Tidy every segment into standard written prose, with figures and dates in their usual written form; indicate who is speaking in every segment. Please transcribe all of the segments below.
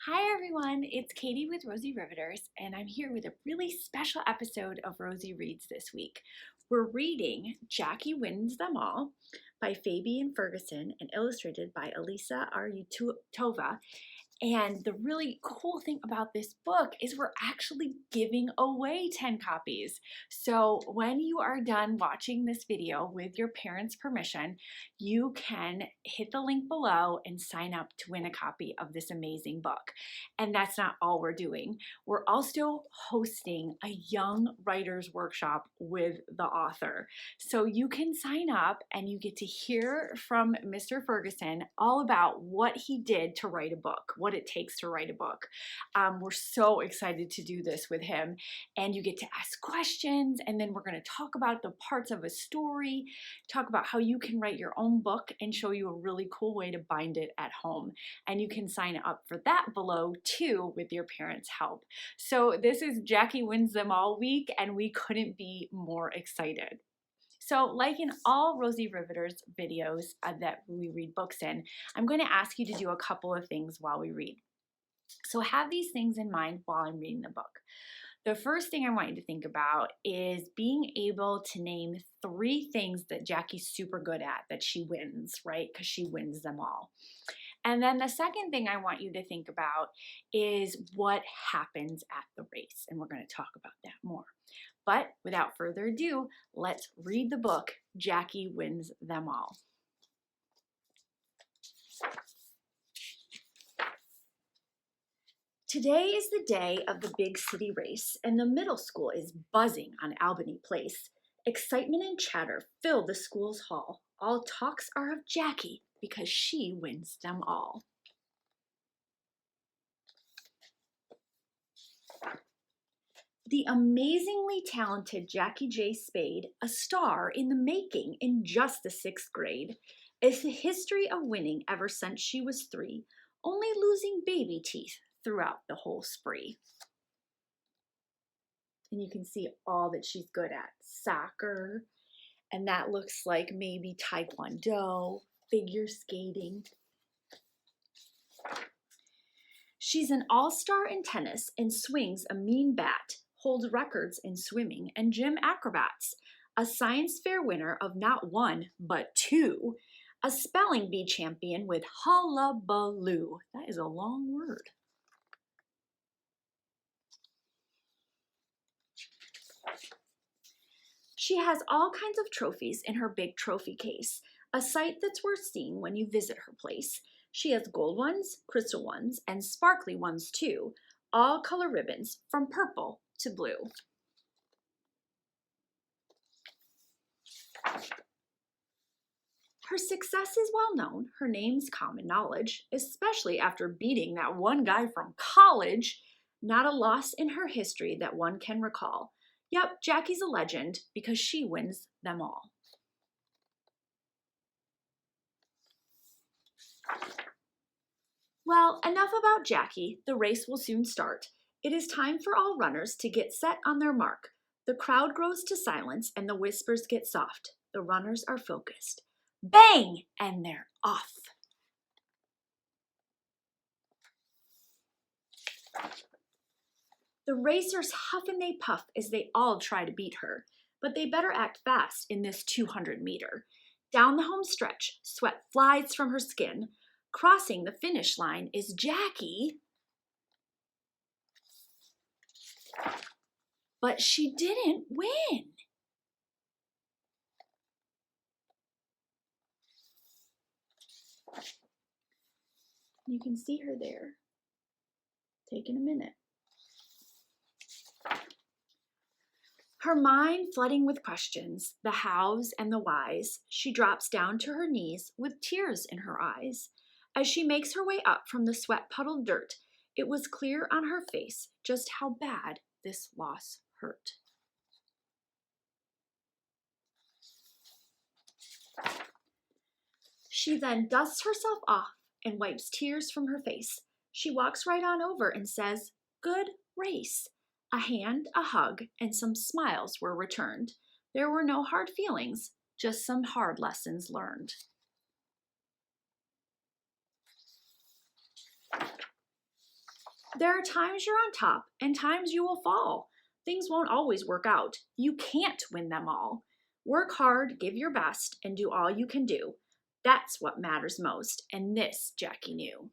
Speaker 1: Hi everyone, it's Katie with Rosie Riveters, and I'm here with a really special episode of Rosie Reads this week. We're reading Jackie Wins Them All by Fabian Ferguson and illustrated by Alisa Aryutova. And the really cool thing about this book is we're actually giving away 10 copies. So when you are done watching this video with your parents' permission, you can hit the link below and sign up to win a copy of this amazing book. And that's not all we're doing. We're also hosting a young writers workshop with the author. So you can sign up and you get to hear from Mr. Ferguson all about what he did to write a book, what it takes to write a book. We're so excited to do this with him, and you get to ask questions, and then we're going to talk about the parts of a story, talk about how you can write your own book, and show you a really cool way to bind it at home. And you can sign up for that below too with your parents' help. So this is Jackie Wins Them All week, and we couldn't be more excited. So like in all Rosie Riveters videos that we read books in, I'm going to ask you to do a couple of things while we read. So have these things in mind while I'm reading the book. The first thing I want you to think about is being able to name 3 things that Jackie's super good at, that she wins, right? Because she wins them all. And then the second thing I want you to think about is what happens at the race. And we're going to talk about that more. But without further ado, let's read the book, Jackie Wins Them All. Today is the day of the big city race, and the middle school is buzzing on Albany Place. Excitement and chatter fill the school's hall. All talks are of Jackie because she wins them all. The amazingly talented Jackie J. Spade, a star in the making in just the 6th grade, is the history of winning ever since she was 3, only losing baby teeth throughout the whole spree. And you can see all that she's good at. Soccer, and that looks like maybe taekwondo, figure skating. She's an all-star in tennis and swings a mean bat, holds records in swimming and gym acrobats, a science fair winner of not 1, but 2, a spelling bee champion with hullabaloo. That is a long word. She has all kinds of trophies in her big trophy case, a sight that's worth seeing when you visit her place. She has gold ones, crystal ones, and sparkly ones too, all color ribbons from purple to blue. Her success is well known, her name's common knowledge, especially after beating that one guy from college. Not a loss in her history that one can recall. Yep, Jackie's a legend because she wins them all. Well, enough about Jackie. The race will soon start. It is time for all runners to get set on their mark. The crowd grows to silence and the whispers get soft. The runners are focused. Bang! And they're off. The racers huff and they puff as they all try to beat her, but they better act fast in this 200-meter. Down the home stretch, sweat flies from her skin. Crossing the finish line is Jackie. But she didn't win. You can see her there, taking a minute. Her mind flooding with questions, the hows and the whys, she drops down to her knees with tears in her eyes. As she makes her way up from the sweat-puddled dirt, it was clear on her face just how bad this loss hurt. She then dusts herself off and wipes tears from her face. She walks right on over and says, "Good race." A hand, a hug, and some smiles were returned. There were no hard feelings, just some hard lessons learned. There are times you're on top and times you will fall. Things won't always work out. You can't win them all. Work hard, give your best, and do all you can do. That's what matters most, and this Jackie knew.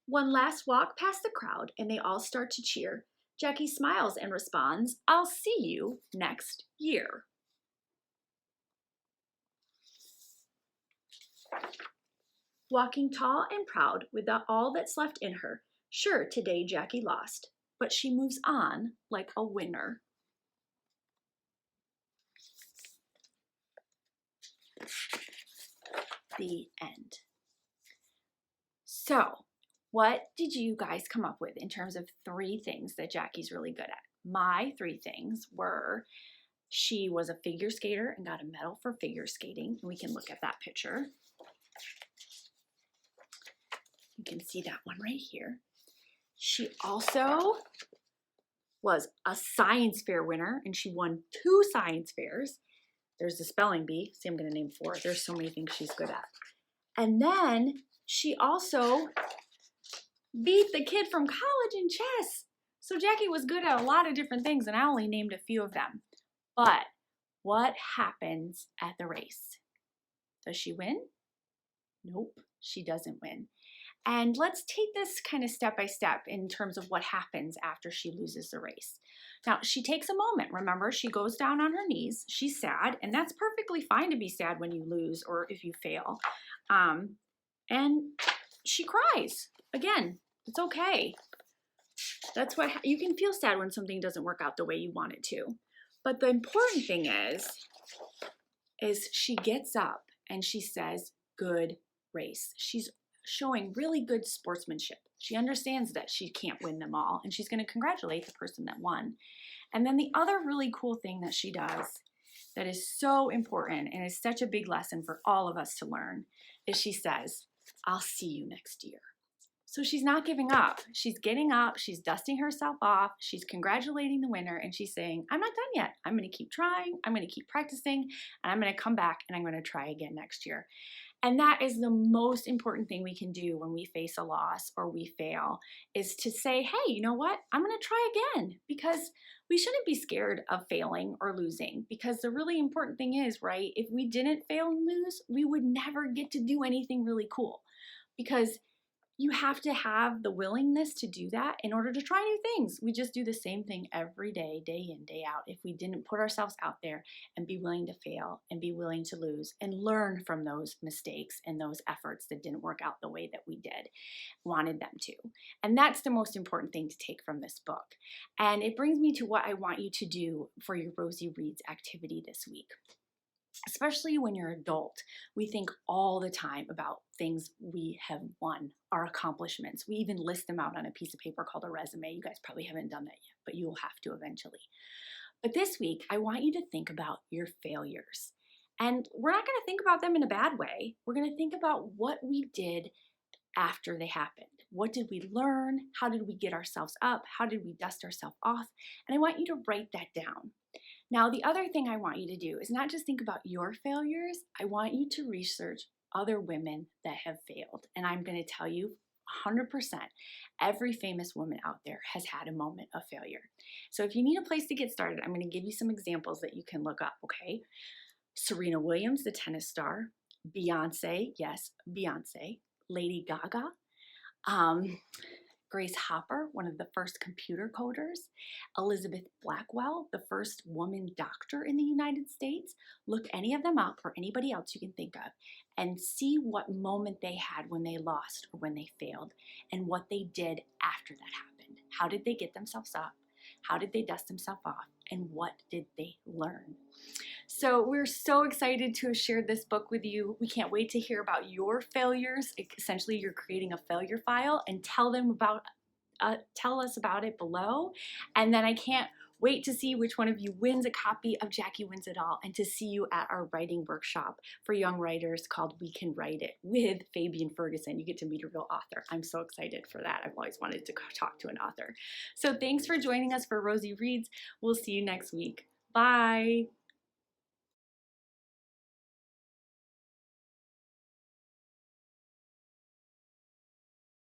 Speaker 1: One last walk past the crowd, and they all start to cheer. Jackie smiles and responds, "I'll see you next year." Walking tall and proud with all that's left in her, sure, today Jackie lost, but she moves on like a winner. The end. So, what did you guys come up with in terms of 3 things that Jackie's really good at? My 3 things were she was a figure skater and got a medal for figure skating. And we can look at that picture. You can see that one right here. She also was a science fair winner, and she won 2 science fairs. There's the spelling bee. See, I'm going to name 4. There's so many things she's good at. And then she also beat the kid from college in chess. So Jackie was good at a lot of different things, and I only named a few of them. But what happens at the race? Does she win? Nope, she doesn't win. And let's take this kind of step by step in terms of what happens after she loses the race. Now, she takes a moment. Remember, she goes down on her knees. She's sad, and that's perfectly fine to be sad when you lose or if you fail. And she cries. Again, it's okay. That's what you can feel sad when something doesn't work out the way you want it to. But the important thing is she gets up and she says, "Good race." She's showing really good sportsmanship. She understands that she can't win them all, and she's going to congratulate the person that won. And then the other really cool thing that she does that is so important and is such a big lesson for all of us to learn is she says, "I'll see you next year." So she's not giving up. She's getting up, she's dusting herself off, she's congratulating the winner, and she's saying, "I'm not done yet. I'm going to keep trying, I'm going to keep practicing, and I'm going to come back and I'm going to try again next year." And that is the most important thing we can do when we face a loss or we fail, is to say, "Hey, you know what? I'm going to try again," because we shouldn't be scared of failing or losing, because the really important thing is, right, if we didn't fail and lose, we would never get to do anything really cool, because you have to have the willingness to do that in order to try new things. We just do the same thing every day, day in, day out. If we didn't put ourselves out there and be willing to fail and be willing to lose and learn from those mistakes and those efforts that didn't work out the way that we wanted them to. And that's the most important thing to take from this book. And it brings me to what I want you to do for your Rosie Reads activity this week. Especially when you're an adult, we think all the time about things we have won, our accomplishments. We even list them out on a piece of paper called a resume. You guys probably haven't done that yet, but you will have to eventually. But this week, I want you to think about your failures. And we're not going to think about them in a bad way. We're going to think about what we did after they happened. What did we learn? How did we get ourselves up? How did we dust ourselves off? And I want you to write that down. Now, the other thing I want you to do is not just think about your failures. I want you to research other women that have failed. And I'm going to tell you 100%, every famous woman out there has had a moment of failure. So if you need a place to get started, I'm going to give you some examples that you can look up, okay? Serena Williams, the tennis star. Beyonce, yes, Beyonce. Lady Gaga. Grace Hopper, one of the first computer coders. Elizabeth Blackwell, the first woman doctor in the United States. Look any of them up, or anybody else you can think of, and see what moment they had when they lost or when they failed, and what they did after that happened. How did they get themselves up? How did they dust themselves off? And what did they learn? So we're so excited to have shared this book with you. We can't wait to hear about your failures. Essentially, you're creating a failure file, and tell us about it below. And then I can't wait to see which one of you wins a copy of Jackie Wins It All, and to see you at our writing workshop for young writers called We Can Write It with Fabian Ferguson. You get to meet a real author. I'm so excited for that. I've always wanted to talk to an author. So thanks for joining us for Rosie Reads. We'll see you next week. Bye.